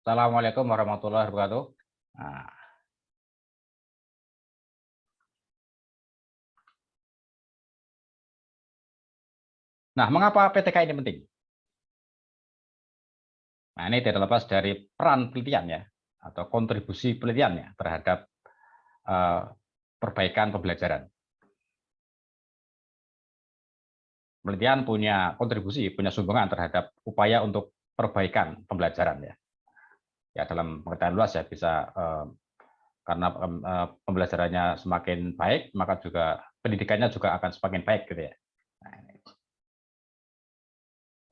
Assalamualaikum warahmatullahi wabarakatuh. Nah, mengapa PTK ini penting? Nah, ini tidak lepas dari peran penelitian ya, atau kontribusi penelitian ya terhadap perbaikan pembelajaran. Penelitian punya kontribusi, punya sumbangan terhadap upaya untuk perbaikan pembelajaran ya. Ya dalam pengertian luas ya bisa karena pembelajarannya semakin baik, maka juga pendidikannya juga akan semakin baik gitu ya. Nah,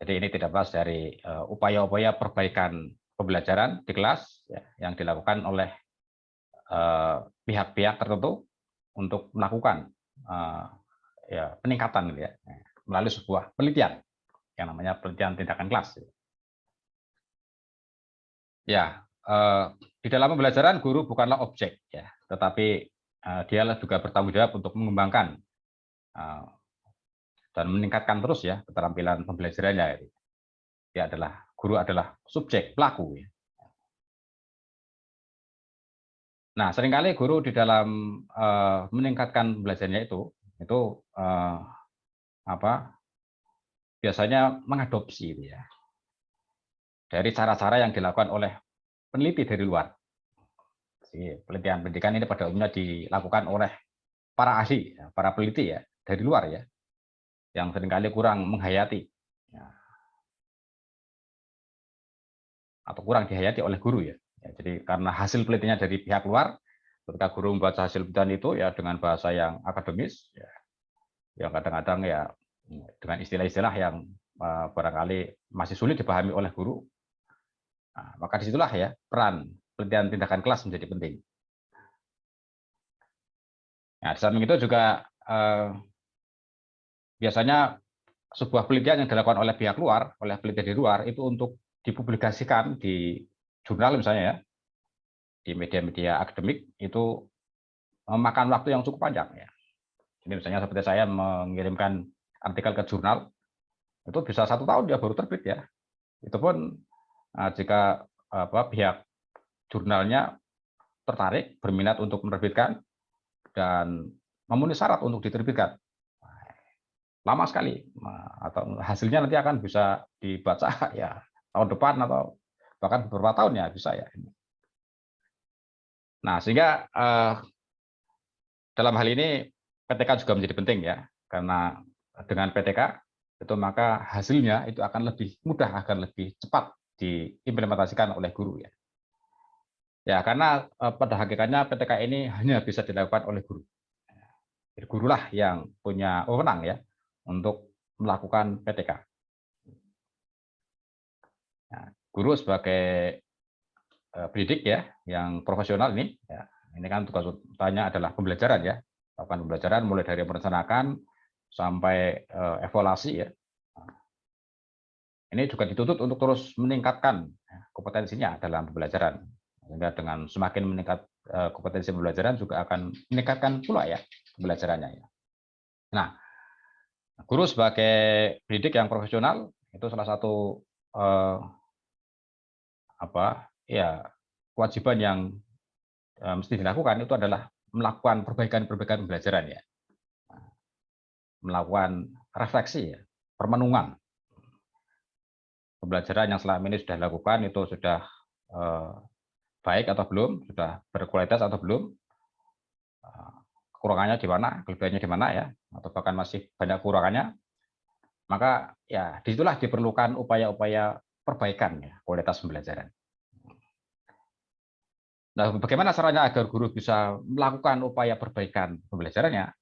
jadi ini tidak lepas dari upaya-upaya perbaikan pembelajaran di kelas ya, yang dilakukan oleh pihak-pihak tertentu untuk melakukan ya, peningkatan gitu ya, melalui sebuah penelitian yang namanya penelitian tindakan kelas. Ya, di dalam pembelajaran guru bukanlah objek ya, tetapi dialah juga bertanggung jawab untuk mengembangkan dan meningkatkan terus ya keterampilan pembelajarannya. Dia adalah guru adalah subjek pelaku ya. Nah, seringkali guru di dalam meningkatkan belajarnya itu biasanya mengadopsi ya dari cara-cara yang dilakukan oleh peneliti dari luar. Penelitian pendidikan ini pada umumnya dilakukan oleh para ahli, para peneliti ya dari luar ya, yang seringkali kurang menghayati ya, atau kurang dihayati oleh guru ya. Jadi karena hasil penelitiannya dari pihak luar, ketika guru membaca hasil penelitian itu ya dengan bahasa yang akademis, ya, yang kadang-kadang ya dengan istilah-istilah yang barangkali masih sulit dipahami oleh guru, maka disitulah ya peran penelitian tindakan kelas menjadi penting. Nah, di samping itu juga biasanya sebuah penelitian yang dilakukan oleh pihak luar, oleh peneliti di luar, itu untuk dipublikasikan di jurnal misalnya ya, di media-media akademik, itu memakan waktu yang cukup panjang ya. Jadi misalnya seperti saya mengirimkan artikel ke jurnal, itu bisa 1 tahun ya baru terbit ya. Itu pun jika pihak jurnalnya tertarik, berminat untuk menerbitkan, dan memenuhi syarat untuk diterbitkan. Lama sekali, atau hasilnya nanti akan bisa dibaca ya tahun depan atau bahkan beberapa tahun ya bisa ya. Nah, sehingga dalam hal ini PTK juga menjadi penting ya, karena dengan PTK itu maka hasilnya itu akan lebih mudah, akan lebih cepat diimplementasikan oleh guru ya. Ya, karena pada hakikatnya PTK ini hanya bisa dilakukan oleh guru. Jadi gurulah yang punya wewenang ya untuk melakukan PTK. Nah, guru sebagai pendidik ya yang profesional ini kan tugas utamanya adalah pembelajaran ya, melakukan pembelajaran mulai dari merencanakan sampai evaluasi ya. Ini juga dituntut untuk terus meningkatkan kompetensinya dalam pembelajaran. Sehingga dengan semakin meningkat kompetensi pembelajaran juga akan meningkatkan pula ya pembelajarannya ya. Nah, guru sebagai pendidik yang profesional itu salah satu kewajiban yang mesti dilakukan itu adalah melakukan perbaikan-perbaikan pembelajaran ya, melakukan refleksi ya, permenungan pembelajaran yang selama ini sudah dilakukan itu sudah baik atau belum, sudah berkualitas atau belum, kekurangannya di mana, kelebihannya di mana ya, atau bahkan masih banyak kekurangannya, maka ya disitulah diperlukan upaya-upaya perbaikan ya, kualitas pembelajaran. Nah, bagaimana caranya agar guru bisa melakukan upaya perbaikan pembelajarannya?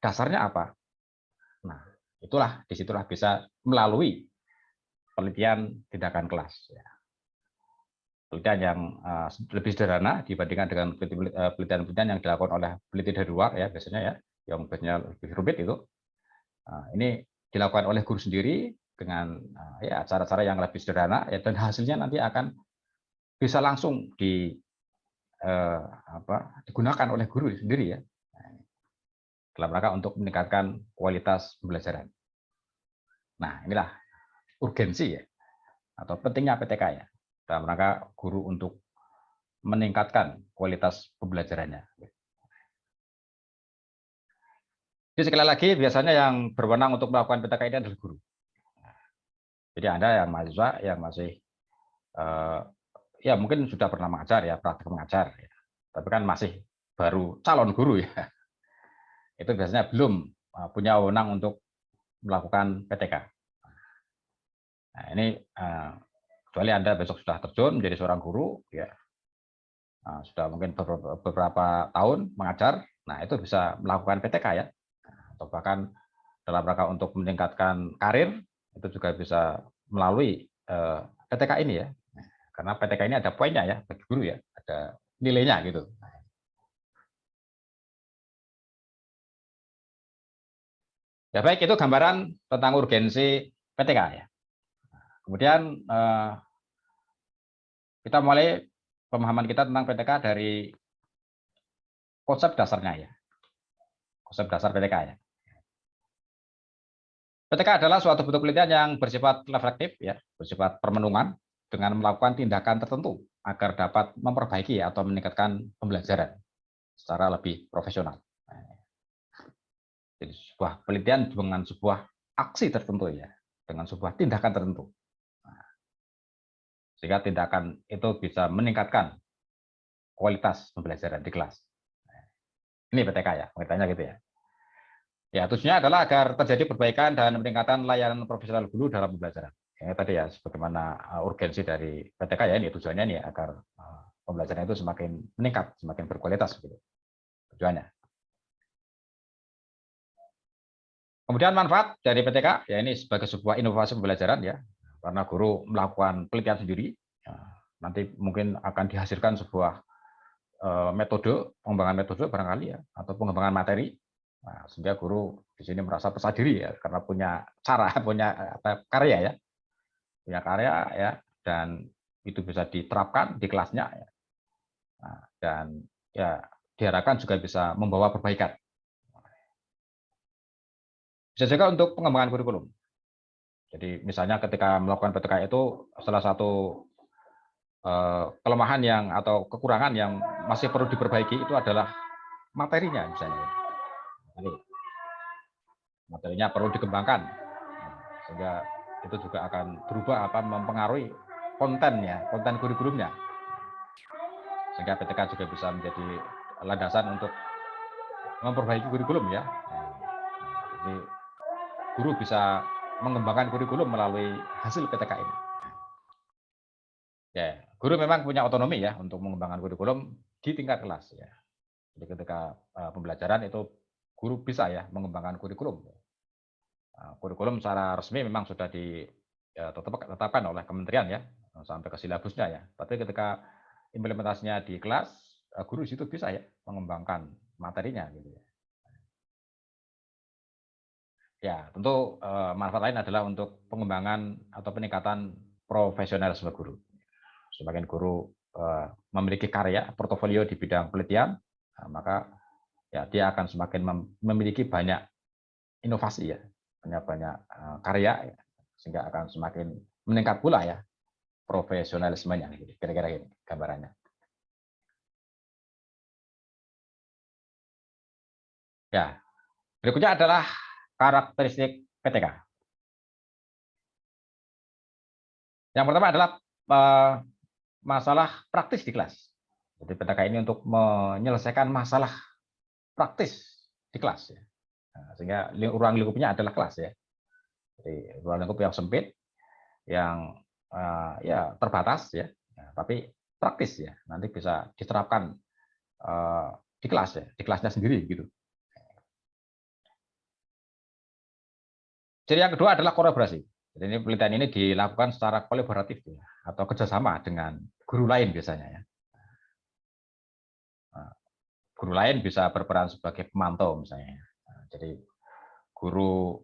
Dasarnya apa? Nah, disitulah bisa melalui penelitian tindakan kelas. Ya. Penelitian yang lebih sederhana dibandingkan dengan penelitian-penelitian yang dilakukan oleh peneliti dari luar ya biasanya ya, yang biasanya lebih rumit itu. Ini dilakukan oleh guru sendiri dengan ya cara-cara yang lebih sederhana ya, dan hasilnya nanti akan bisa langsung digunakan oleh guru sendiri ya, dalam rangka untuk meningkatkan kualitas pembelajaran. Nah, inilah urgensi ya, atau pentingnya PTK ya. dalam rangka guru untuk meningkatkan kualitas pembelajarannya. Jadi sekali lagi, biasanya yang berwenang untuk melakukan PTK ini adalah guru. Jadi Anda yang mahasiswa yang masih ya mungkin sudah pernah mengajar ya, praktik mengajar, ya. Tapi kan masih baru calon guru ya. Itu biasanya belum punya wewenang untuk melakukan PTK. Nah, ini kecuali Anda besok sudah terjun menjadi seorang guru, ya sudah mungkin beberapa tahun mengajar, nah itu bisa melakukan PTK ya, atau bahkan dalam rangka untuk meningkatkan karir itu juga bisa melalui PTK ini ya, karena PTK ini ada poinnya ya bagi guru ya, ada nilainya gitu. Ya baik, itu gambaran tentang urgensi PTK ya. Kemudian kita mulai pemahaman kita tentang PTK dari konsep dasarnya ya, konsep dasar PTK ya. PTK adalah suatu bentuk penelitian yang bersifat reflektif ya, bersifat permenungan dengan melakukan tindakan tertentu agar dapat memperbaiki atau meningkatkan pembelajaran secara lebih profesional. Jadi sebuah penelitian dengan sebuah aksi tertentu ya, dengan sebuah tindakan tertentu. Sehingga tindakan itu bisa meningkatkan kualitas pembelajaran di kelas. Ini PTK ya, pengertiannya gitu ya. Ya, tujuannya adalah agar terjadi perbaikan dan peningkatan layanan profesional guru dalam pembelajaran. Ya, tadi ya, sebagaimana urgensi dari PTK ya, ini tujuannya nih agar pembelajaran itu semakin meningkat, semakin berkualitas gitu. Tujuannya. Kemudian manfaat dari PTK ya, ini sebagai sebuah inovasi pembelajaran ya, karena guru melakukan penelitian sendiri, ya, nanti mungkin akan dihasilkan sebuah metode, pengembangan metode barangkali ya, atau pengembangan materi. Nah, sehingga guru di sini merasa percaya diri ya, karena punya cara, punya karya ya, punya karya ya, dan itu bisa diterapkan di kelasnya ya. Nah, dan ya diharapkan juga bisa membawa perbaikan. Bisa juga untuk pengembangan kurikulum. Jadi misalnya ketika melakukan PTK itu salah satu kelemahan yang atau kekurangan yang masih perlu diperbaiki itu adalah materinya misalnya. Jadi, materinya perlu dikembangkan sehingga itu juga akan berubah mempengaruhi kontennya, konten kurikulumnya. Sehingga PTK juga bisa menjadi landasan untuk memperbaiki kurikulum ya. Jadi guru bisa mengembangkan kurikulum melalui hasil PTK ini. Ya, guru memang punya otonomi ya untuk mengembangkan kurikulum di tingkat kelas ya. Jadi ketika pembelajaran itu guru bisa ya mengembangkan kurikulum. Kurikulum secara resmi memang sudah ditetapkan oleh kementerian ya sampai ke silabusnya ya. Tapi ketika implementasinya di kelas, guru di situ bisa ya mengembangkan materinya gitu ya. Ya, tentu manfaat lain adalah untuk pengembangan atau peningkatan profesionalisme guru. Semakin guru memiliki karya, portofolio di bidang penelitian, maka ya dia akan semakin memiliki banyak inovasi ya, banyak karya, ya, sehingga akan semakin meningkat pula ya profesionalismenya. Kira-kira ini gambarannya. Ya, berikutnya adalah karakteristik PTK. Yang pertama adalah masalah praktis di kelas. Jadi PTK ini untuk menyelesaikan masalah praktis di kelas. Ya. Nah, sehingga ruang lingkupnya adalah kelas ya. Jadi ruang lingkup yang sempit, yang ya terbatas ya, tapi praktis ya. Nanti bisa diterapkan di kelas ya, di kelasnya sendiri gitu. Jadi yang kedua adalah kolaborasi. Jadi ini penelitian ini dilakukan secara kolaboratif ya, atau kerjasama dengan guru lain biasanya ya. Guru lain bisa berperan sebagai pemantau misalnya. Jadi guru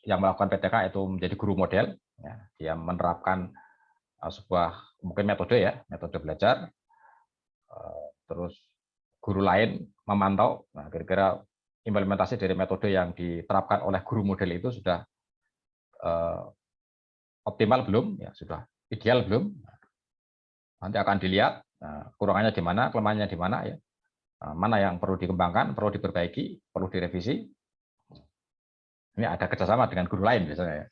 yang melakukan PTK itu menjadi guru model, ya. Dia menerapkan sebuah mungkin metode ya, metode belajar. Terus guru lain memantau. Nah, kira-kira implementasi dari metode yang diterapkan oleh guru model itu sudah optimal belum, ya sudah ideal belum. Nanti akan dilihat kurangannya di mana, kelemahannya di mana, ya. Mana yang perlu dikembangkan, perlu diperbaiki, perlu direvisi. Ini ada kerjasama dengan guru lain biasanya, ya.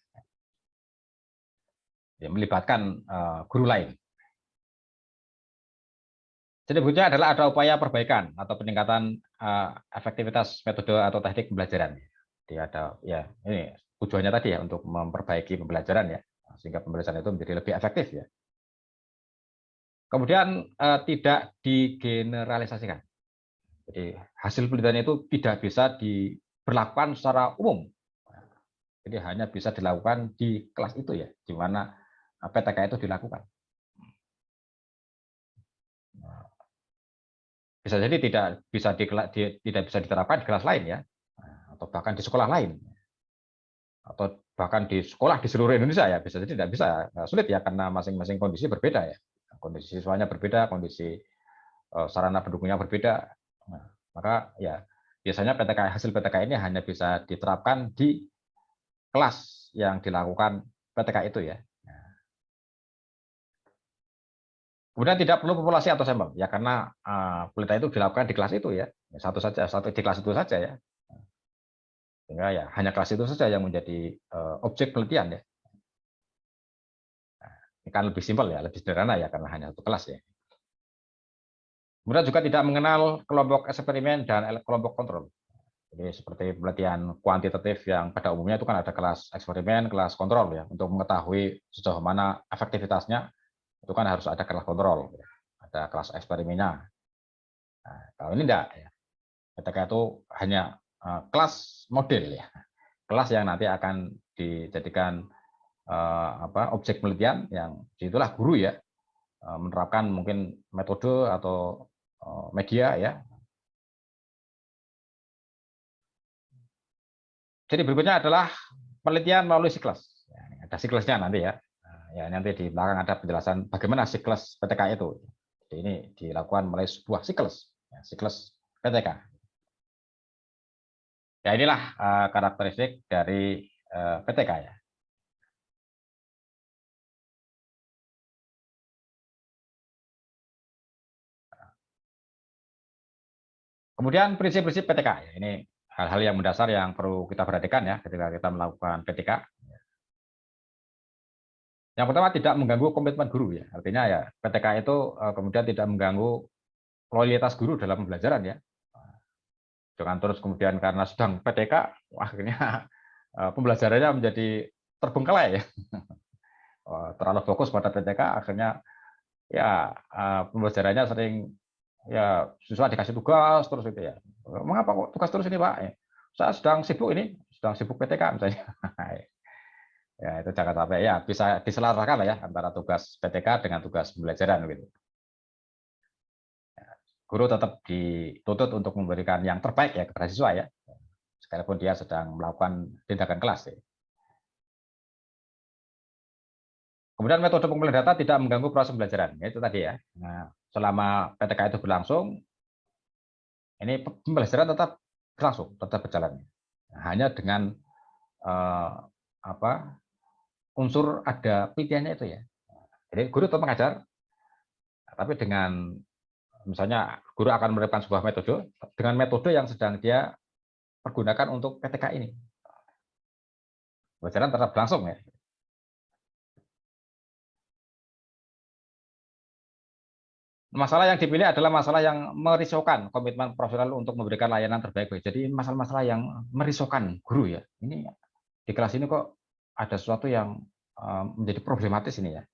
Ya, melibatkan guru lain. Jadi berikutnya adalah ada upaya perbaikan atau peningkatan efektivitas metode atau teknik pembelajaran. Jadi ada, ya, ini tujuannya tadi ya, untuk memperbaiki pembelajaran, ya, sehingga pembelajaran itu menjadi lebih efektif, ya. Kemudian tidak digeneralisasikan. Jadi hasil penelitian itu tidak bisa diberlakukan secara umum. Jadi hanya bisa dilakukan di kelas itu, ya, di mana PTK itu dilakukan. Bisa jadi tidak bisa diterapkan di kelas lain, ya, atau bahkan di sekolah lain, atau bahkan di sekolah di seluruh Indonesia, ya, bisa jadi tidak bisa, sulit, ya, karena masing-masing kondisi berbeda, ya, kondisi siswanya berbeda, kondisi sarana pendukungnya berbeda. Nah, maka, ya, biasanya hasil PTK ini hanya bisa diterapkan di kelas yang dilakukan PTK itu, ya. Kemudian tidak perlu populasi atau sampel, ya, karena penelitian itu dilakukan di kelas itu, ya, satu di kelas itu saja, ya, sehingga, ya, hanya kelas itu saja yang menjadi objek penelitian, ya. Nah, ini kan lebih simpel, ya, lebih sederhana, ya, karena hanya satu kelas, ya. Kemudian juga tidak mengenal kelompok eksperimen dan kelompok kontrol. Jadi seperti penelitian kuantitatif yang pada umumnya itu kan ada kelas eksperimen, kelas kontrol, ya, untuk mengetahui sejauh mana efektivitasnya itu kan harus ada kelas kontrol, ya. Ada kelas eksperimennya. Nah, kalau ini enggak, ya. PTK itu hanya kelas model, ya, kelas yang nanti akan dijadikan objek penelitian yang disitulah guru, ya, menerapkan mungkin metode atau media, ya. Jadi berikutnya adalah penelitian melalui siklus. Ya, ada siklusnya nanti, ya. Ya, nanti di belakang ada penjelasan bagaimana siklus PTK itu. Jadi ini dilakukan melalui sebuah siklus, ya, siklus PTK. Ya, inilah karakteristik dari PTK, ya. Kemudian prinsip-prinsip PTK, ya, ini hal-hal yang mendasar yang perlu kita perhatikan, ya, ketika kita melakukan PTK. Yang pertama, tidak mengganggu komitmen guru, ya. Artinya, ya, PTK itu kemudian tidak mengganggu loyalitas guru dalam pembelajaran, ya. Jangan terus kemudian karena sedang PTK, akhirnya pembelajarannya menjadi terbengkalai, ya. Terlalu fokus pada PTK, akhirnya, ya, pembelajarannya sering, ya, siswa dikasih tugas terus itu, ya. Mengapa kok tugas terus ini, Pak? Saya sedang sibuk ini, sedang sibuk PTK misalnya. Ya, itu jangan sampai, ya, bisa diselaraskan lah, ya, antara tugas PTK dengan tugas pembelajaran gitu. Guru tetap dituntut untuk memberikan yang terbaik, ya, kepada siswa, ya, sekalipun dia sedang melakukan tindakan kelas, ya. Kemudian metode pengumpulan data tidak mengganggu proses pembelajaran, ya, itu tadi, ya. Nah, selama PTK itu berlangsung, ini pembelajaran tetap berlangsung, tetap berjalan. Hanya dengan unsur ada penelitiannya itu, ya. Jadi guru tetap mengajar, tapi dengan misalnya guru akan menerapkan sebuah metode dengan metode yang sedang dia pergunakan untuk PTK ini. Pembelajaran tetap berlangsung, ya. Masalah yang dipilih adalah masalah yang merisaukan komitmen profesional untuk memberikan layanan terbaik. Jadi masalah-masalah yang merisaukan guru, ya. Ini di kelas ini kok ada sesuatu yang menjadi problematis ini, ya.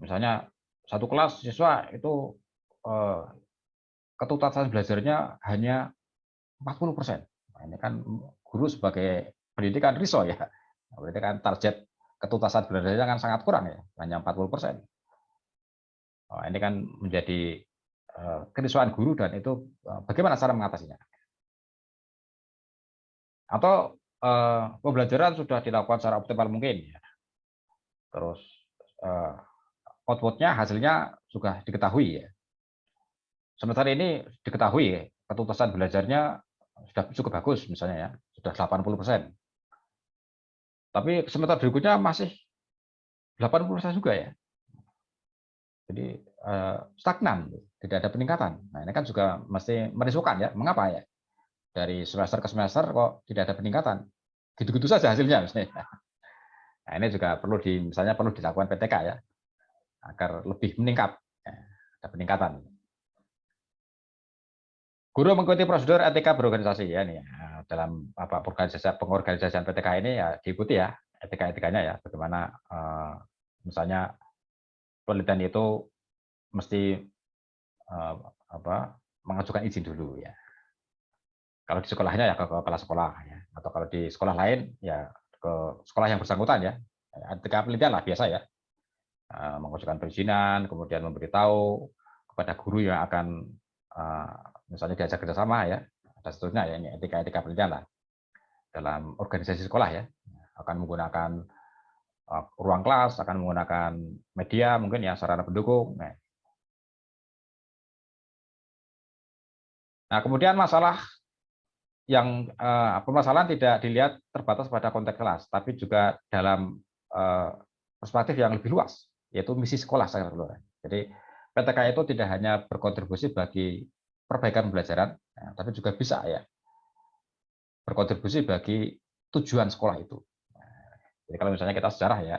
Misalnya satu kelas siswa itu ketuntasan belajarnya hanya 40%. Nah, ini kan guru sebagai pendidikan risau, ya. Berarti kan target ketuntasan belajarnya kan sangat kurang, ya, hanya 40%. Ini kan menjadi kerisauan guru dan itu bagaimana cara mengatasinya? Atau pembelajaran sudah dilakukan secara optimal mungkin, ya. Terus output-nya, hasilnya sudah diketahui, ya. Sementara ini diketahui, ya, ketuntasan belajarnya sudah cukup bagus misalnya, ya, sudah 80%. Tapi sementara berikutnya masih 80% juga, ya. Jadi stagnan, tidak ada peningkatan. Nah, ini kan juga mesti merisaukan ya. Mengapa ya? Dari semester ke semester kok tidak ada peningkatan. Gitu-gitu saja hasilnya. Nah, ini juga misalnya perlu dilakukan PTK ya, agar lebih meningkat. Ya, ada peningkatan. Guru mengikuti prosedur etika berorganisasi ya nih dalam pengorganisasian PTK ini ya diikuti ya etika-etikanya ya, bagaimana misalnya penelitian itu mesti mengajukan izin dulu ya. Kalau di sekolahnya ya ke kepala sekolah ya, atau kalau di sekolah lain ya ke sekolah yang bersangkutan ya. Etika penelitian lah biasa ya, mengajukan perizinan, kemudian memberitahu kepada guru yang akan misalnya diajak kerjasama ya, dan seterusnya ya, ini etika-etika penelitian lah dalam organisasi sekolah ya, akan menggunakan ruang kelas, akan menggunakan media mungkin ya, sarana pendukung. Nah, kemudian yang permasalahan tidak dilihat terbatas pada konteks kelas, tapi juga dalam perspektif yang lebih luas, yaitu misi sekolah secara keseluruhan. Jadi PTK itu tidak hanya berkontribusi bagi perbaikan pembelajaran, tapi juga bisa ya berkontribusi bagi tujuan sekolah itu. Jadi kalau misalnya kita sejarah ya,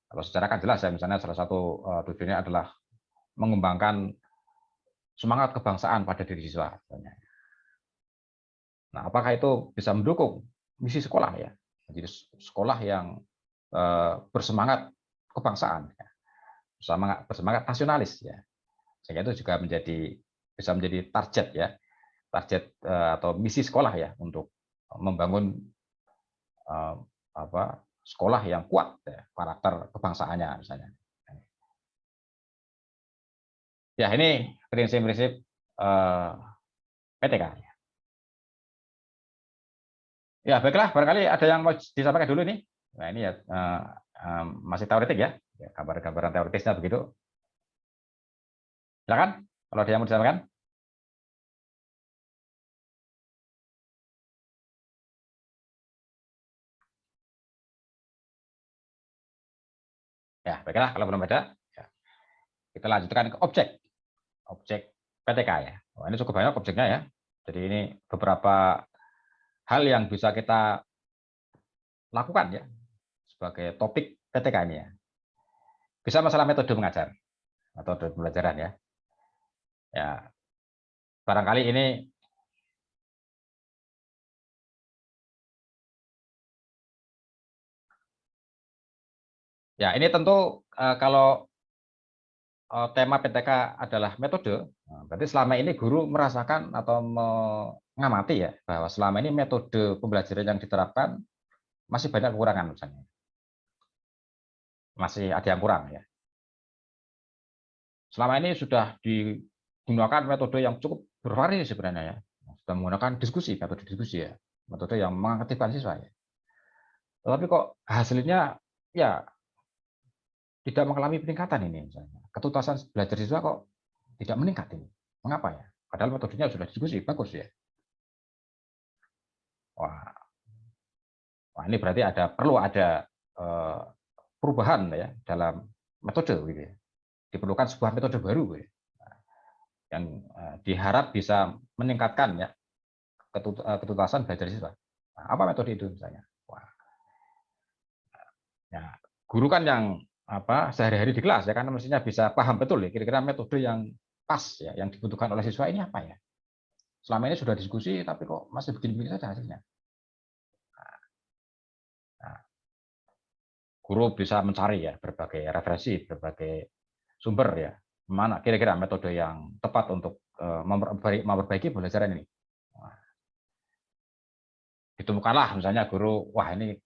kalau sejarah kan jelas ya, misalnya salah satu tujuannya adalah mengembangkan semangat kebangsaan pada diri siswa. Nah, apakah itu bisa mendukung misi sekolah ya? Jadi sekolah yang bersemangat kebangsaan, bersemangat nasionalis ya. Sehingga itu juga bisa menjadi target ya, atau misi sekolah ya untuk membangun sekolah yang kuat ya, karakter kebangsaannya misalnya. Ya, ini prinsip-prinsip PTK. Ya, baiklah, barangkali ada yang mau disampaikan dulu nih. Nah, ini ya masih teoretik ya, gambaran teoritisnya begitu. Silakan, kalau ada yang mau disampaikan. Ya, baiklah, kalau belum ada, ya, kita lanjutkan ke objek PTK ya. Wah, ini cukup banyak objeknya ya. Jadi ini beberapa hal yang bisa kita lakukan ya sebagai topik PTK ini ya. Bisa masalah metode mengajar atau metode pembelajaran ya. Ya, barangkali ini ya, ini tentu kalau tema PTK adalah metode, berarti selama ini guru merasakan atau mengamati ya bahwa selama ini metode pembelajaran yang diterapkan masih banyak kekurangan misalnya. Masih ada yang kurang ya. Selama ini sudah digunakan metode yang cukup bervariasi sebenarnya ya. Sudah menggunakan metode diskusi ya. Metode yang mengaktifkan siswa ya. Tetapi kok hasilnya ya tidak mengalami peningkatan ini misalnya. Ketuntasan belajar siswa kok tidak meningkat ini. Mengapa ya? Padahal metodenya sudah diskusi, bagus ya. Wah, ini berarti perlu ada perubahan ya dalam metode gitu ya. Diperlukan sebuah metode baru gitu ya, yang diharap bisa meningkatkan ya ketuntasan belajar siswa. Nah, apa metode itu misalnya? Wah, ya, guru kan yang sehari-hari di kelas ya kan mestinya bisa paham betul ya kira-kira metode yang pas ya yang dibutuhkan oleh siswa ini apa ya. Selama ini sudah diskusi tapi kok masih begini-begini saja hasilnya. Nah, guru bisa mencari ya berbagai referensi, berbagai sumber ya, mana kira-kira metode yang tepat untuk memperbaiki pembelajaran ini. Nah, ditemukanlah misalnya guru, wah ini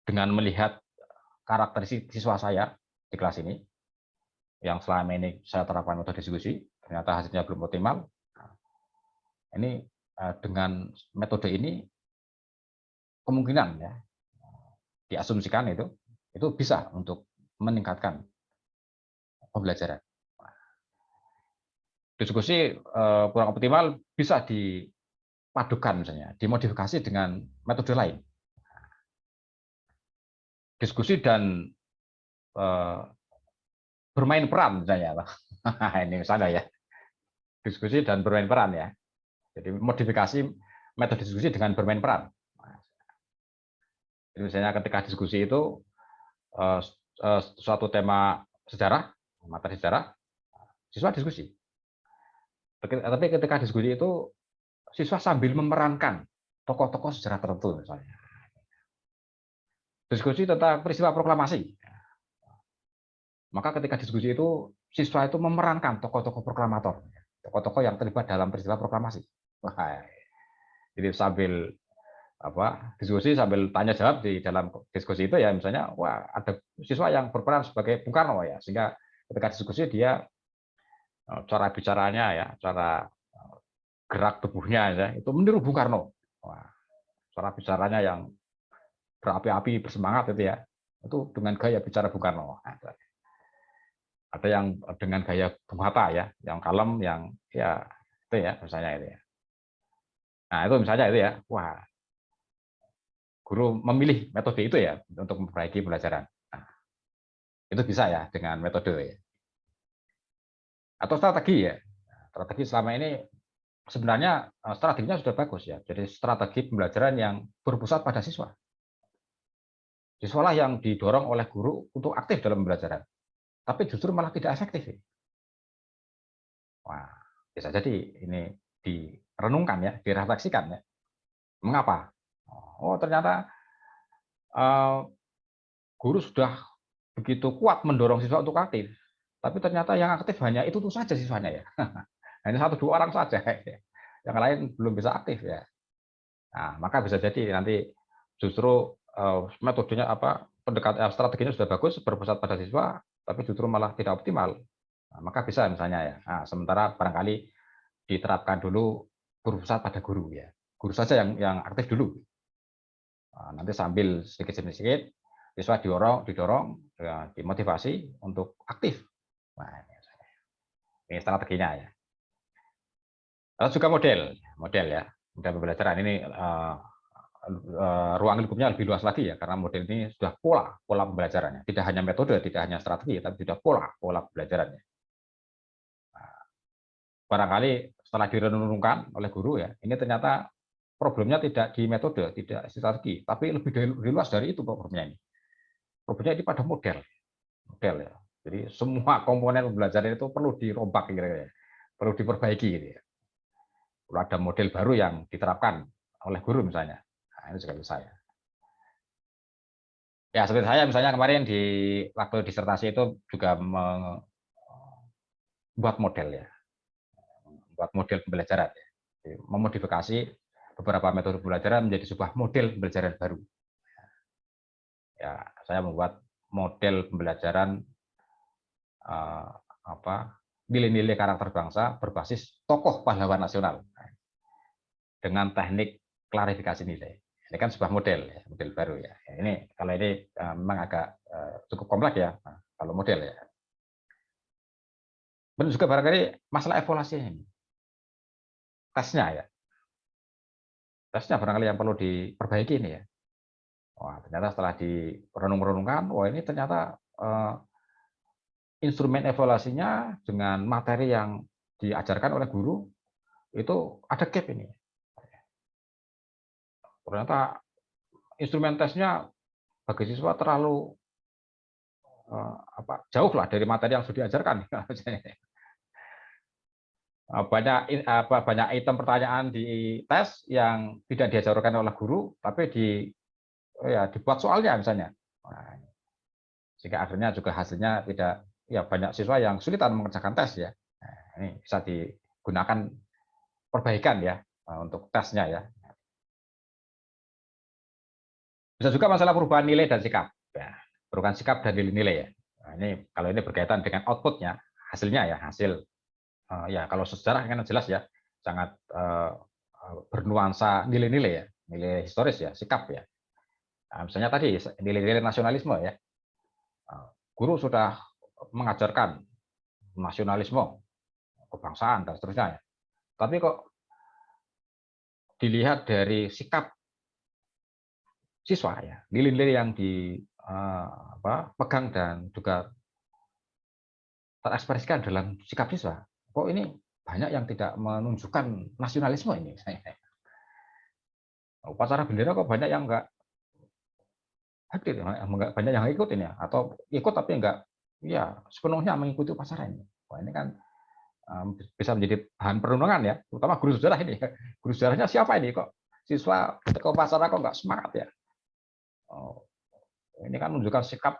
dengan melihat karakteristik siswa saya di kelas ini, yang selama ini saya terapkan metode diskusi, ternyata hasilnya belum optimal. Ini dengan metode ini kemungkinan ya diasumsikan itu bisa untuk meningkatkan pembelajaran. Diskusi kurang optimal bisa dipadukan misalnya, dimodifikasi dengan metode lain. Diskusi dan bermain peran misalnya. Ini misalnya ya, diskusi dan bermain peran ya. Jadi modifikasi metode diskusi dengan bermain peran. Jadi misalnya ketika diskusi itu suatu tema sejarah, materi sejarah, siswa diskusi. Tapi ketika diskusi itu siswa sambil memerankan tokoh-tokoh sejarah tertentu misalnya. Diskusi tentang peristiwa proklamasi. Maka ketika diskusi itu siswa itu memerankan tokoh-tokoh proklamator, tokoh-tokoh yang terlibat dalam peristiwa proklamasi. Wah, jadi sambil diskusi sambil tanya jawab di dalam diskusi itu ya, misalnya wah ada siswa yang berperan sebagai Bung Karno ya, sehingga ketika diskusi dia cara bicaranya ya, cara gerak tubuhnya ya, itu meniru Bung Karno. Wah, cara bicaranya yang berapi-api, bersemangat itu ya, itu dengan gaya bicara Bung Karno. Ada yang dengan gaya Bung Hatta ya, yang kalem, yang ya itu ya misalnya itu ya. Nah itu misalnya itu ya, wah guru memilih metode itu ya untuk memperbaiki pembelajaran. Nah, itu bisa ya dengan metode ya. Atau strategi ya. Strategi selama ini sebenarnya strateginya sudah bagus ya. Jadi strategi pembelajaran yang berpusat pada siswa. Siswalah yang didorong oleh guru untuk aktif dalam pembelajaran. Tapi justru malah tidak efektif. Wah, bisa jadi ini direnungkan ya, direfleksikan ya. Mengapa? Oh, ternyata guru sudah begitu kuat mendorong siswa untuk aktif, tapi ternyata yang aktif hanya itu tuh saja siswanya ya. Hanya 1-2 orang saja. Yang lain belum bisa aktif ya. Nah, maka bisa jadi nanti justru metodenya strateginya sudah bagus berpusat pada siswa, tapi justru malah tidak optimal. Nah, maka bisa misalnya ya. Nah, sementara barangkali diterapkan dulu berpusat pada guru ya. Guru saja yang aktif dulu. Nah, nanti sambil sedikit-sedikit siswa didorong, ya, dimotivasi untuk aktif. Nah, ini strateginya ya. Lalu juga model ya, model pembelajaran ini ruang lingkupnya lebih luas lagi ya, karena model ini sudah pola pembelajarannya, tidak hanya metode, tidak hanya strategi, tapi sudah pola pembelajarannya. Nah, barangkali setelah direnungkan oleh guru ya, ini ternyata problemnya tidak di metode, tidak strategi, tapi lebih luas dari itu problemnya ini. Problemnya ini pada model ya. Jadi semua komponen pembelajaran itu perlu dirombak kira-kira ya, perlu diperbaiki gitu ya. Perlu ada model baru yang diterapkan oleh guru misalnya. Nah, ini juga bisa ya. Ya seperti saya misalnya kemarin di waktu disertasi itu juga membuat model ya, membuat model pembelajaran ya. Jadi, memodifikasi beberapa metode pembelajaran menjadi sebuah model pembelajaran baru. Ya, saya membuat model pembelajaran nilai-nilai karakter bangsa berbasis tokoh pahlawan nasional dengan teknik klarifikasi nilai. Ini kan sebuah model baru ya. Ini kalau ini memang agak cukup kompleks ya, kalau model ya. Dan juga barangkali masalah evaluasi ini, tesnya ya, tesnya barangkali yang perlu diperbaiki ini ya. Wah ternyata setelah direnung-renungkan, wah ini ternyata instrumen evaluasinya dengan materi yang diajarkan oleh guru itu ada gap ini. Ternyata instrumen tesnya bagi siswa terlalu jauh lah dari materi yang sudah diajarkan. Banyak item pertanyaan di tes yang tidak diajarkan oleh guru, tapi dibuat soalnya misalnya. Sehingga akhirnya juga hasilnya tidak, ya banyak siswa yang kesulitan mengerjakan tes ya. Nah, ini bisa digunakan perbaikan ya untuk tesnya ya. Bisa juga masalah perubahan nilai dan sikap. Ya, perubahan sikap dan nilai-nilai ya. Nah, ini kalau ini berkaitan dengan outputnya, hasilnya ya, hasil. Ya kalau sejarah kan jelas ya, sangat bernuansa nilai-nilai ya, nilai historis ya, sikap ya. Nah, misalnya tadi nilai-nilai nasionalisme ya, guru sudah mengajarkan nasionalisme, kebangsaan dan seterusnya. Tapi kok dilihat dari sikap siswa ya, nilai-nilai yang dipegang dan juga terekspresikan dalam sikap siswa. Kok ini banyak yang tidak menunjukkan nasionalisme ini. Upacara bendera kok banyak yang enggak hadir, banyak yang ikut ini ya, atau ikut tapi enggak ya sepenuhnya mengikuti upacara ini. Wah, ini kan bisa menjadi bahan perenungan ya, terutama guru sejarah ini. Guru sejarahnya siapa ini kok siswa ketika upacara kok enggak semangat ya? Oh, ini kan menunjukkan sikap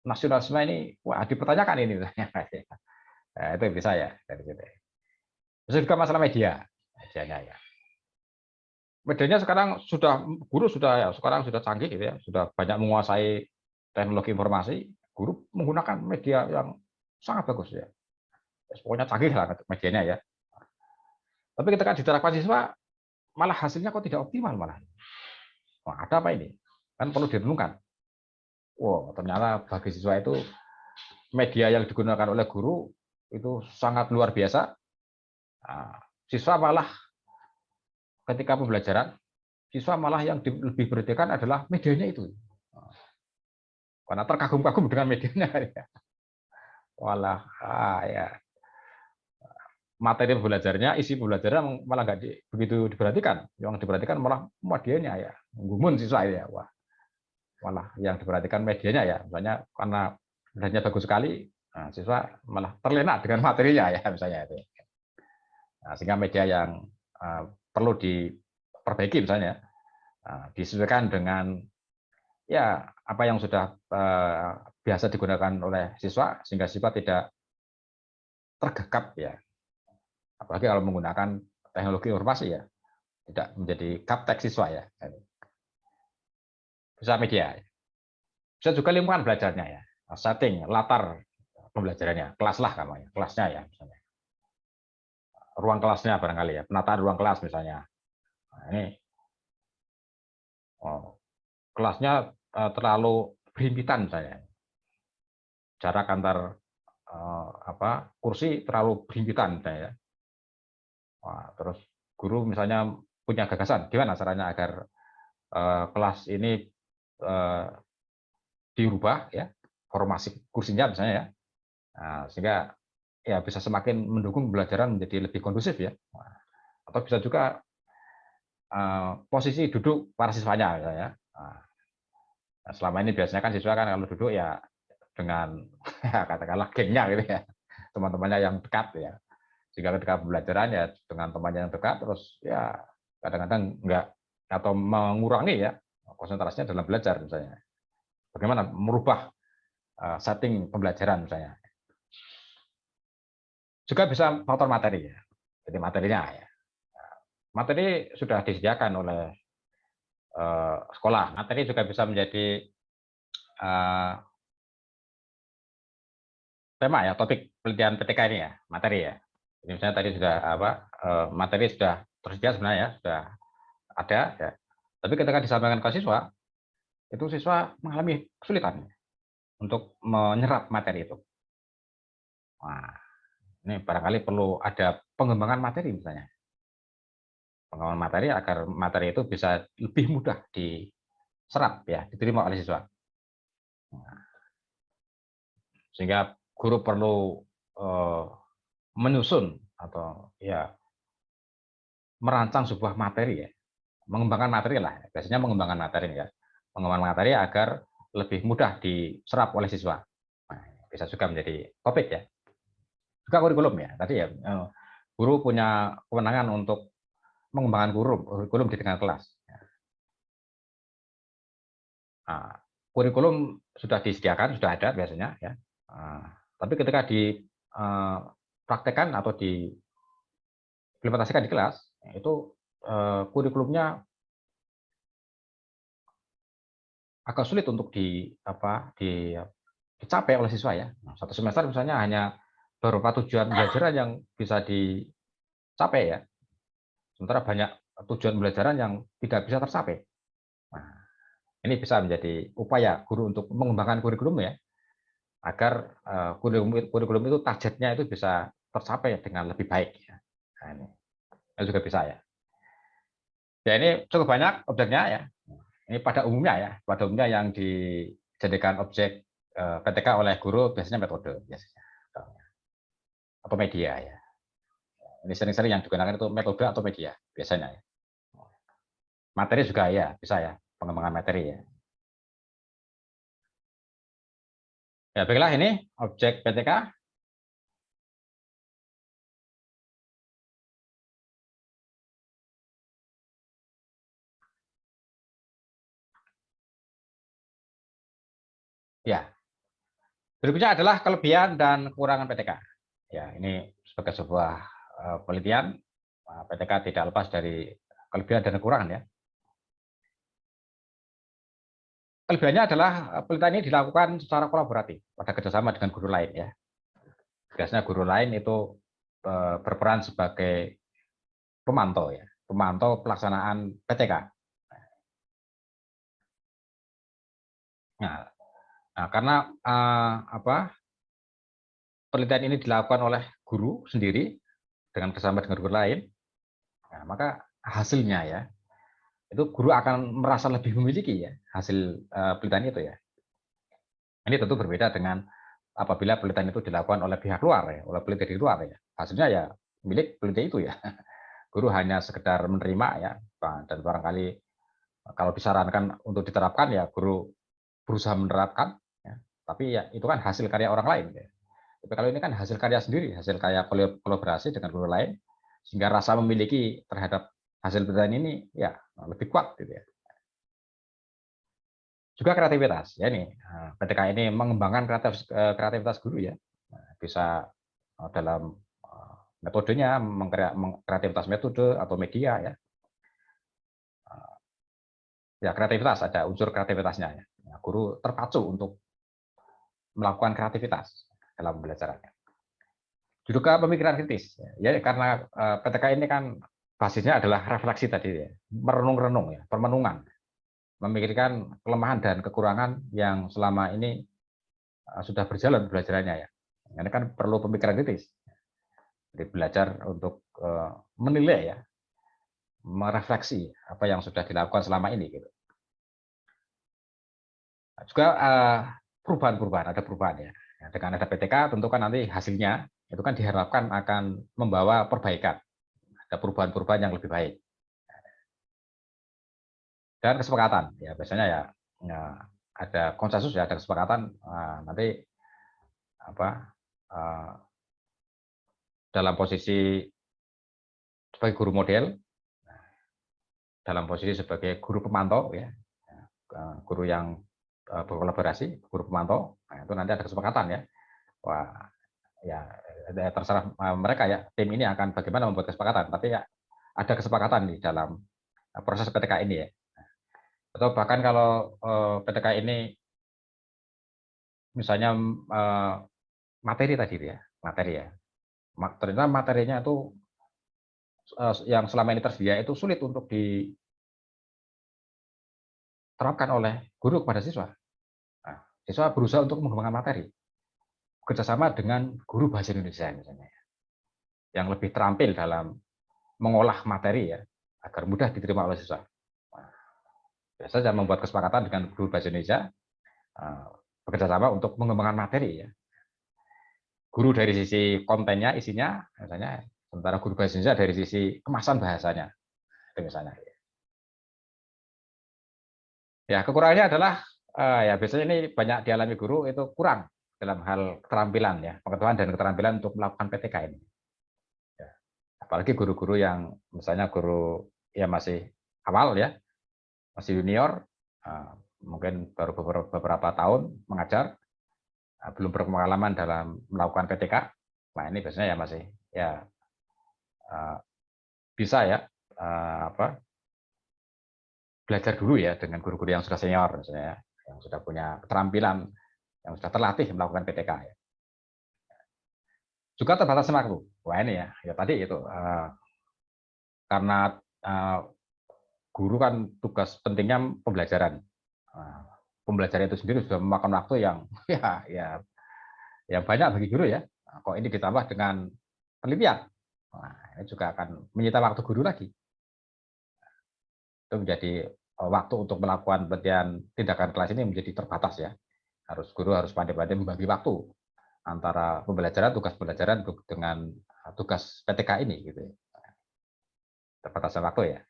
nasionalisme ini, wah dipertanyakan ini. Nah, itu bisa ya dari situ. Terus juga masalah medianya ya. Medianya sekarang guru sudah ya, sekarang sudah canggih gitu ya, sudah banyak menguasai teknologi informasi. Guru menggunakan media yang sangat bagus ya. Pokoknya canggih lah medianya ya. Tapi ketika diterapkan siswa, malah hasilnya kok tidak optimal malah. Wah, ada apa ini? Kan perlu direnungkan. Wow, ternyata bagi siswa itu media yang digunakan oleh guru itu sangat luar biasa. Nah, siswa malah ketika pembelajaran, siswa malah yang lebih diperhatikan adalah medianya itu. Karena terkagum-kagum dengan medianya. Walah, ya. Materi pembelajarnya, isi pembelajarnya malah nggak begitu diperhatikan. Yang diperhatikan malah medianya ya. Gumun siswa ya. Wah, malah yang diperhatikan medianya ya. Misalnya karena medianya bagus sekali, nah, siswa malah terlena dengan materinya ya misalnya itu. Nah, sehingga media yang perlu diperbaiki misalnya disesuaikan dengan ya apa yang sudah biasa digunakan oleh siswa sehingga siswa tidak tergagap ya. Apalagi kalau menggunakan teknologi informasi ya, tidak menjadi gaptek siswa ya. Bisa media. Bisa juga lingkungan belajarnya ya, setting, latar pembelajarannya, kelas lah namanya, kelasnya ya misalnya. Ruang kelasnya barangkali ya, penataan ruang kelas misalnya. Nah, ini kelasnya terlalu berhimpitan misalnya. Jarak antar kursi terlalu berhimpitan misalnya. Wah, terus guru misalnya punya gagasan, gimana caranya agar kelas ini dirubah ya, formasi kursinya misalnya ya. Nah, sehingga ya bisa semakin mendukung pembelajaran menjadi lebih kondusif ya. Atau bisa juga posisi duduk para siswanya misalnya. Nah, selama ini biasanya kan siswa kan kalau duduk ya dengan ya, katakanlah gengnya gitu ya, teman-temannya yang dekat ya. Sehingga ketika pembelajaran ya dengan temannya yang dekat terus ya kadang-kadang enggak atau mengurangi ya konsentrasinya dalam belajar misalnya. Bagaimana merubah setting pembelajaran misalnya. Juga bisa faktor materi ya. Jadi materinya ya. Materi sudah disediakan oleh sekolah. Materi juga bisa menjadi tema ya, topik penelitian PTK ini ya, materi ya. Jadi misalnya tadi sudah materi sudah tersedia sebenarnya ya, sudah ada ya. Tapi ketika disampaikan ke siswa, itu siswa mengalami kesulitan untuk menyerap materi itu. Wah, ini barangkali perlu ada pengembangan materi misalnya. Pengembangan materi agar materi itu bisa lebih mudah diserap ya, diterima oleh siswa. Sehingga guru perlu menyusun atau ya merancang sebuah materi ya, mengembangkan materi lah. Biasanya mengembangkan materi ya, mengembangkan materi agar lebih mudah diserap oleh siswa. Nah, bisa juga menjadi topik ya. Juga kurikulum ya. Tadi ya guru punya kewenangan untuk mengembangkan kurikulum di tengah kelas. Nah, kurikulum sudah disediakan, sudah ada biasanya ya. Tapi ketika dipraktekkan atau diimplementasikan di kelas, itu kurikulumnya agak sulit untuk dicapai oleh siswa ya. Nah, satu semester misalnya hanya beberapa tujuan pembelajaran yang bisa dicapai ya. Sementara banyak tujuan pembelajaran yang tidak bisa tercapai. Nah, ini bisa menjadi upaya guru untuk mengembangkan kurikulum ya, agar kurikulum itu targetnya itu bisa tercapai dengan lebih baik. Nah, ini juga bisa ya. Ya ini cukup banyak objeknya ya. Ini pada umumnya yang dijadikan objek PTK oleh guru biasanya metode. atau media ya. Ini sering-sering yang digunakan itu metode atau media biasanya ya. Materi juga ya bisa ya, pengembangan materi ya. Ya baiklah, ini objek PTK. Ya, berikutnya adalah kelebihan dan kekurangan PTK. Ya, ini sebagai sebuah penelitian, PTK tidak lepas dari kelebihan dan kekurangan ya. Kelebihannya adalah penelitian ini dilakukan secara kolaboratif pada kerjasama dengan guru lain ya. Biasanya guru lain itu berperan sebagai pemantau ya, pemantau pelaksanaan PTK. Nah, karena penelitian ini dilakukan oleh guru sendiri dengan bersama dengan guru lain, nah, maka hasilnya ya itu guru akan merasa lebih memiliki ya hasil penelitian itu ya. Ini tentu berbeda dengan apabila penelitian itu dilakukan oleh pihak luar ya, oleh peneliti di luar ya. Hasilnya ya milik peneliti itu ya. Guru hanya sekedar menerima ya, dan barangkali kalau disarankan untuk diterapkan ya guru berusaha menerapkan ya. Tapi ya itu kan hasil karya orang lain ya. Tapi kalau ini kan hasil karya sendiri, hasil karya kolaborasi dengan guru lain, sehingga rasa memiliki terhadap hasil penelitian ini ya lebih kuat gitu ya. Juga kreativitas ya, ini PTK ini mengembangkan kreativitas guru ya, bisa dalam metodenya, kreativitas metode atau media ya. Ya kreativitas, ada unsur kreativitasnya ya. Guru terpacu untuk melakukan kreativitas dalam pembelajarannya. Juga pemikiran kritis ya, karena PTK ini kan basisnya adalah refleksi tadi ya, merenung-renung ya, permenungan, memikirkan kelemahan dan kekurangan yang selama ini sudah berjalan pembelajarannya ya. Ini kan perlu pemikiran kritis. Jadi belajar untuk menilai ya, merefleksi apa yang sudah dilakukan selama ini gitu. Juga perubahan-perubahan, ada perubahan ya. Dengan ada PTK tentu kan nanti hasilnya itu kan diharapkan akan membawa perbaikan. Ada perubahan-perubahan yang lebih baik. Dan kesepakatan ya, biasanya ya ada konsensus ya, ada kesepakatan nanti dalam posisi sebagai guru model, dalam posisi sebagai guru pemantau ya, guru yang berkolaborasi, guru pemantau, nah itu nanti ada kesepakatan ya. Wah, ya terserah mereka ya, tim ini akan bagaimana membuat kesepakatan, tapi ya ada kesepakatan di dalam proses PTK ini ya. Atau bahkan kalau PTK ini misalnya materi tadi ya, materi ya. Ternyata materinya itu yang selama ini tersedia itu sulit untuk diterapkan oleh guru kepada siswa. Nah, siswa berusaha untuk mengembangkan materi, bekerjasama dengan guru bahasa Indonesia misalnya, yang lebih terampil dalam mengolah materi ya, agar mudah diterima oleh siswa. Nah, biasanya membuat kesepakatan dengan guru bahasa Indonesia, bekerjasama untuk mengembangkan materi ya. Guru dari sisi kontennya, isinya, misalnya, sementara guru bahasa Indonesia dari sisi kemasan bahasanya, itu misalnya. Ya, kekurangannya adalah ya biasanya ini banyak dialami guru itu kurang dalam hal keterampilan ya, pengetahuan dan keterampilan untuk melakukan PTK ini. Ya, apalagi guru-guru yang misalnya guru ya masih awal ya, masih junior, mungkin baru beberapa tahun mengajar, belum berpengalaman dalam melakukan PTK. Nah ini biasanya ya masih ya bisa ya belajar dulu ya dengan guru-guru yang sudah senior misalnya, yang sudah punya keterampilan, yang sudah terlatih melakukan PTK ya. Juga terbatasnya waktu. Wah ini ya tadi itu karena guru kan tugas pentingnya pembelajaran. Pembelajaran itu sendiri sudah memakan waktu yang ya banyak bagi guru ya. Kok ini ditambah dengan penelitian, nah, ini juga akan menyita waktu guru lagi. Itu menjadi waktu untuk melakukan penelitian tindakan kelas ini menjadi terbatas ya. Guru harus pandai-pandai membagi waktu antara tugas pembelajaran dengan tugas PTK ini gitu. Terbatasnya waktu ya.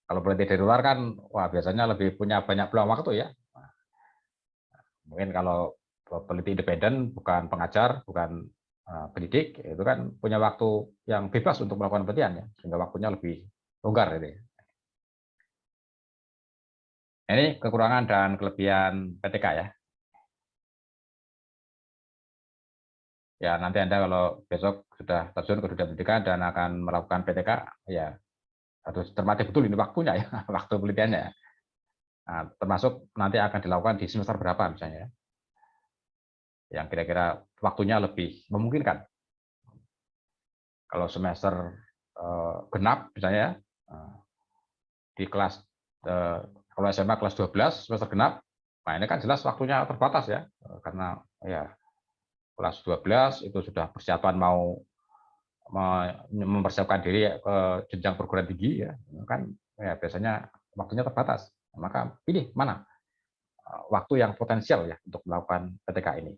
Kalau peneliti dari luar kan, wah biasanya lebih punya banyak peluang waktu ya. Mungkin kalau peneliti independen, bukan pengajar, bukan pendidik, itu kan punya waktu yang bebas untuk melakukan penelitian ya, sehingga waktunya lebih longgar gitu ya. Ini kekurangan dan kelebihan PTK ya. Ya nanti Anda kalau besok sudah terjun ke dunia pendidikan dan akan melakukan PTK, ya harus cermati betul ini waktunya ya, waktu penelitiannya. Nah, termasuk nanti akan dilakukan di semester berapa misalnya, yang kira-kira waktunya lebih memungkinkan. Kalau semester genap misalnya, di kelas kalau SMA kelas 12 semester genap, nah ini kan jelas waktunya terbatas ya, karena ya kelas 12 itu sudah persiapan mau mempersiapkan diri ke jenjang perguruan tinggi ya, kan ya biasanya waktunya terbatas. Maka pilih mana waktu yang potensial ya untuk melakukan PTK ini.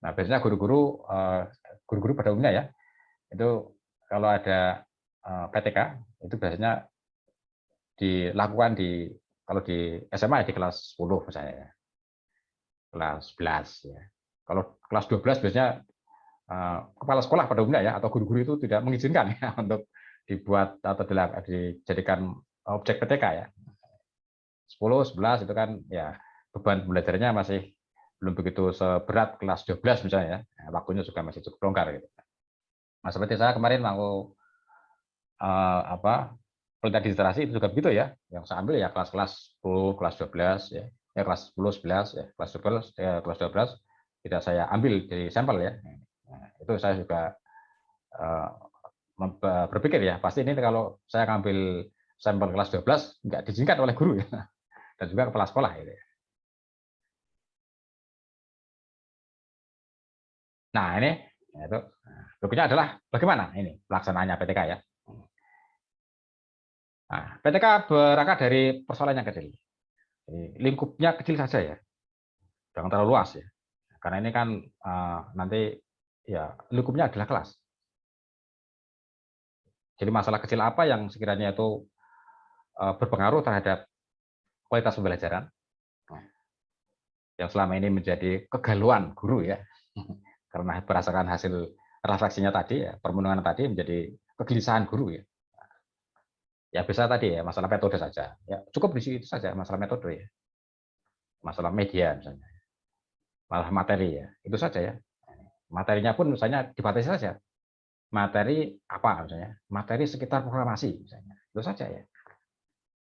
Nah, biasanya guru-guru pada umumnya ya, itu kalau ada PTK itu biasanya dilakukan kalau di SMA di kelas 10 misalnya ya. Kelas 11 ya. Kalau kelas 12 biasanya kepala sekolah pada umumnya ya, atau guru-guru itu tidak mengizinkan ya untuk dibuat atau dijadikan objek PTK ya. 10, 11 itu kan ya beban belajarnya masih belum begitu seberat kelas 12 misalnya ya. Waktunya juga masih cukup longgar gitu. Nah, seperti saya kemarin mau penelitian disertasi itu juga begitu ya. Yang saya ambil ya kelas-kelas 10, kelas 12 ya. Ya kelas 10, 11 ya, kelas 12, kelas 12 tidak saya ambil dari sampel ya. Nah, itu saya juga berpikir ya, pasti ini kalau saya ngambil sampel kelas 12 nggak diizinkan oleh guru ya. Dan juga kepala sekolah gitu ya. Nah, ini ya itu berikutnya adalah bagaimana ini pelaksanaannya PTK ya. Nah, PTK berangkat dari persoalan yang kecil. Jadi, lingkupnya kecil saja ya, jangan terlalu luas ya. Karena ini kan nanti ya lingkupnya adalah kelas. Jadi masalah kecil apa yang sekiranya itu berpengaruh terhadap kualitas pembelajaran, yang selama ini menjadi kegalauan guru ya, karena berdasarkan hasil refleksinya tadi ya, permenungan tadi menjadi kegelisahan guru ya. Ya bisa tadi ya, masalah metode saja. Ya cukup di situ saja, masalah metode ya. Masalah media misalnya. Malah materi ya. Itu saja ya. Materinya pun misalnya dibatasi saja. Materi apa misalnya? Materi sekitar programasi misalnya. Itu saja ya.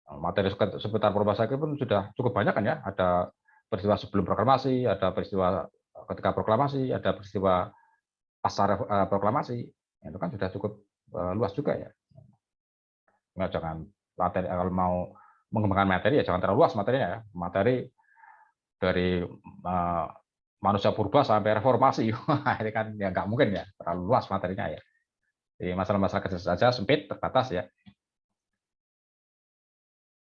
Materi seputar programasi pun sudah cukup banyak kan ya. Ada peristiwa sebelum proklamasi, ada peristiwa ketika proklamasi, ada peristiwa pasca proklamasi. Itu kan sudah cukup luas juga ya. Nggak, jangan materi, kalau mau mengembangkan materi ya jangan terlalu luas materinya ya. Materi dari manusia purba sampai reformasi, ini kan ya nggak mungkin ya, terlalu luas materinya ya. Jadi masalah-masalah kecil saja, sempit, terbatas ya.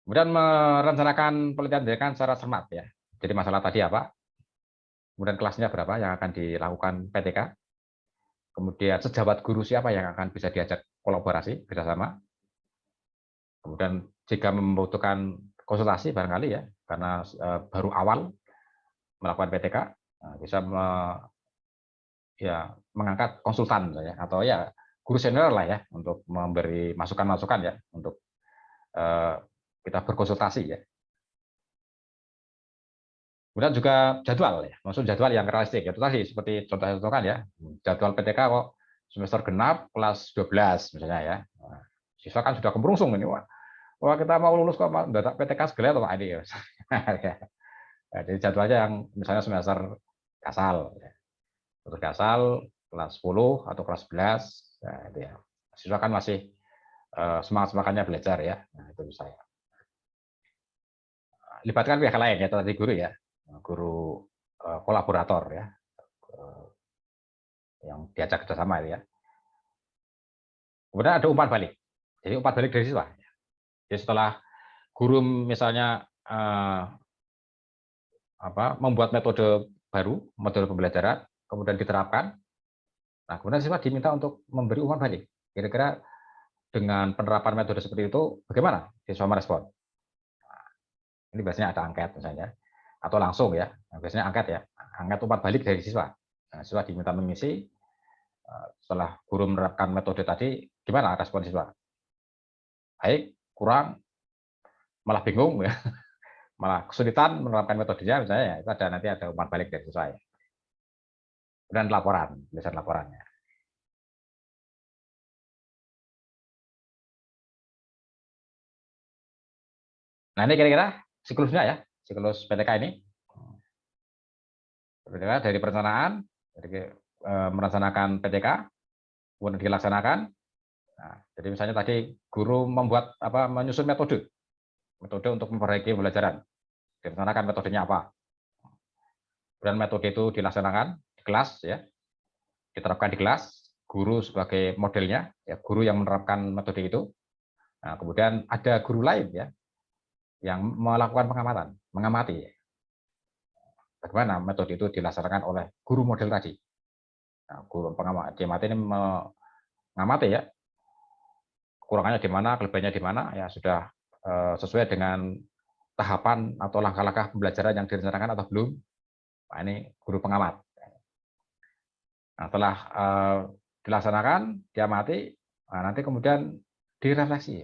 Kemudian merencanakan penelitian secara cermat ya. Jadi masalah tadi apa, kemudian kelasnya berapa yang akan dilakukan PTK, kemudian sejawat guru siapa yang akan bisa diajak kolaborasi bersama, kemudian jika membutuhkan konsultasi barangkali ya, karena baru awal melakukan PTK, bisa ya mengangkat konsultan ya, atau ya guru senior lah ya, untuk memberi masukan-masukan ya, untuk kita berkonsultasi ya. Kemudian juga jadwal ya, maksud jadwal yang realistik itu tadi seperti contoh-contoh kan ya, jadwal PTK kok semester genap kelas 12 misalnya ya. Nah, siswa kan sudah kemerungsung ini, wah kita mau lulus kok mendadak PTK segala atau ini ya. Jadi jadwalnya yang misalnya semester kasal ya. Semester kasal kelas 10 atau kelas 11 ya, itu ya. Siswa kan masih semangat-semangatnya belajar ya. Nah, itu bisa ya. Libatkan pihak lain ya, tadi guru ya, guru kolaborator ya, yang diajak kerjasama ya. Kemudian ada umpan balik. Jadi umpan balik dari siswa. Jadi setelah guru misalnya membuat metode baru, model pembelajaran, kemudian diterapkan. Nah, kemudian siswa diminta untuk memberi umpan balik. Kira-kira dengan penerapan metode seperti itu, bagaimana siswa merespon? Nah, ini biasanya ada angket misalnya, atau langsung ya. Nah, biasanya angket ya, angket umpan balik dari siswa. Nah, siswa diminta mengisi. Setelah guru menerapkan metode tadi, gimana respon siswa? Baik, kurang, malah bingung ya, malah kesulitan menerapkan metodenya misalnya ya, itu ada nanti ada umpan balik dari siswa ya. Dan laporan, tulisan laporannya. Nah, ini kira-kira siklusnya ya, siklus PTK ini. Dari perencanaan, dari merencanakan PTK, kemudian dilaksanakan. Nah, jadi misalnya tadi guru membuat menyusun metode untuk memperbaiki pembelajaran. Direncanakan metodenya apa. Kemudian metode itu dilaksanakan di kelas ya, diterapkan di kelas, guru sebagai modelnya, ya, guru yang menerapkan metode itu. Nah, kemudian ada guru lain ya yang melakukan pengamatan, mengamati bagaimana metode itu dilaksanakan oleh guru model tadi. Nah, guru pengamat ini mengamati ya, kekurangannya di mana, kelebihannya di mana, ya sudah sesuai dengan tahapan atau langkah-langkah pembelajaran yang direncanakan atau belum. Nah, ini guru pengamat. Nah, setelah dilaksanakan, diamati, nah, nanti kemudian direfleksi,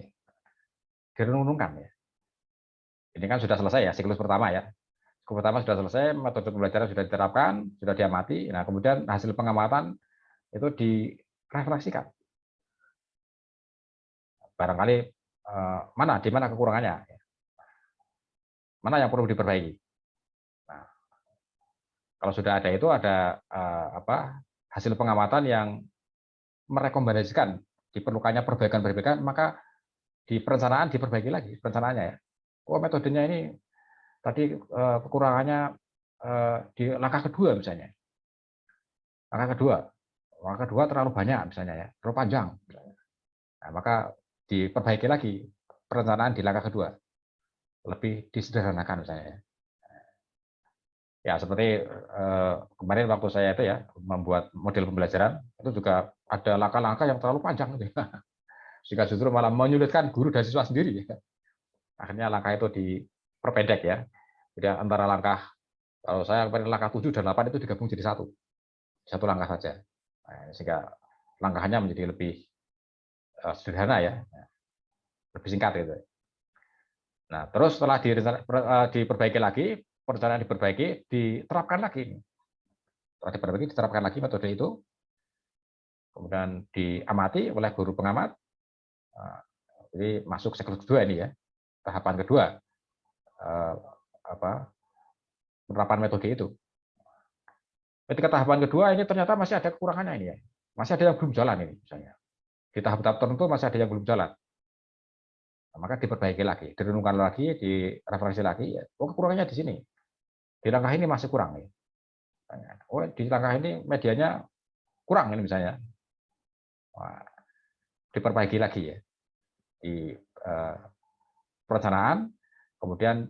direnungkan ya. Ini kan sudah selesai ya, siklus pertama ya. Siklus pertama sudah selesai, metode pembelajaran sudah diterapkan, sudah diamati. Nah, kemudian hasil pengamatan itu direfleksikan. Barangkali di mana kekurangannya, mana yang perlu diperbaiki. Nah, kalau sudah ada itu ada hasil pengamatan yang merekomendasikan diperlukannya perbaikan-perbaikan, maka di perencanaan diperbaiki lagi perencanaannya ya. Oh, metodenya ini tadi kekurangannya di langkah kedua misalnya. Langkah kedua terlalu banyak misalnya ya, terlalu panjang. Nah, maka diperbaiki lagi perencanaan di langkah kedua, lebih disederhanakan misalnya ya. Ya seperti kemarin waktu saya itu ya membuat model pembelajaran itu juga ada langkah-langkah yang terlalu panjang gitu. Sehingga justru malah menyulitkan guru dan siswa sendiri. Akhirnya langkah itu diperpendek ya. Jadi antara langkah, kalau saya langkah 7 dan 8 itu digabung jadi satu langkah saja. Nah, sehingga langkahnya menjadi lebih sederhana ya, lebih singkat gitu. Nah, terus setelah diperbaiki lagi, perencanaan diperbaiki, diterapkan lagi. Setelah diperbaiki, diterapkan lagi metode itu, kemudian diamati oleh guru pengamat. Jadi masuk siklus kedua ini ya, tahapan kedua penerapan metode itu. Ketika tahapan kedua ini ternyata masih ada kekurangannya ini ya, masih ada yang belum jalan ini misalnya. Di tahap-tahap tertentu masih ada yang belum jalan. Nah, maka diperbaiki lagi, direnungkan lagi, direferensi lagi. Ya. Oh, kekurangannya di sini. Di langkah ini masih kurang. Ya. Oh, di langkah ini medianya kurang ini misalnya. Wah, diperbaiki lagi ya. Di perencanaan, kemudian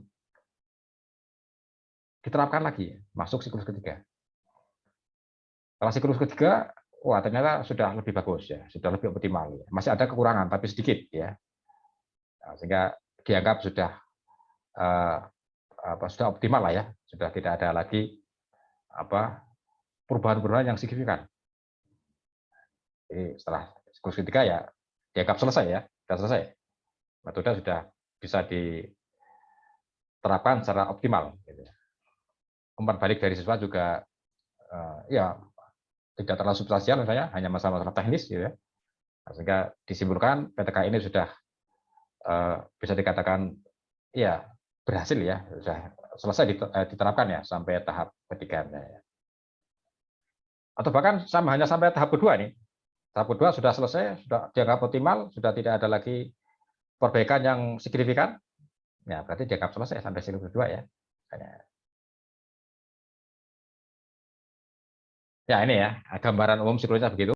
diterapkan lagi, masuk siklus ketiga. Setelah siklus ketiga, wah ternyata sudah lebih bagus ya, sudah lebih optimal. Ya. Masih ada kekurangan, tapi sedikit ya. Nah, sehingga dianggap sudah sudah optimal lah ya, sudah tidak ada lagi perubahan-perubahan yang signifikan. Jadi setelah siklus ketiga ya dianggap selesai ya, sudah selesai. Metode sudah bisa diterapkan secara optimal. Gitu. Umpan balik dari siswa juga ya tidak terlalu substansial misalnya, hanya masalah-masalah teknis gitu ya. Nah, sehingga disimpulkan PTK ini sudah bisa dikatakan ya berhasil ya, sudah selesai diterapkan ya sampai tahap ketiga ya. Atau bahkan hanya sampai tahap kedua nih. Tahap kedua sudah selesai, sudah dianggap optimal, sudah tidak ada lagi perbaikan yang signifikan. Ya, berarti dianggap selesai sampai siklus kedua ya. Ya ini ya, gambaran umum siklusnya begitu.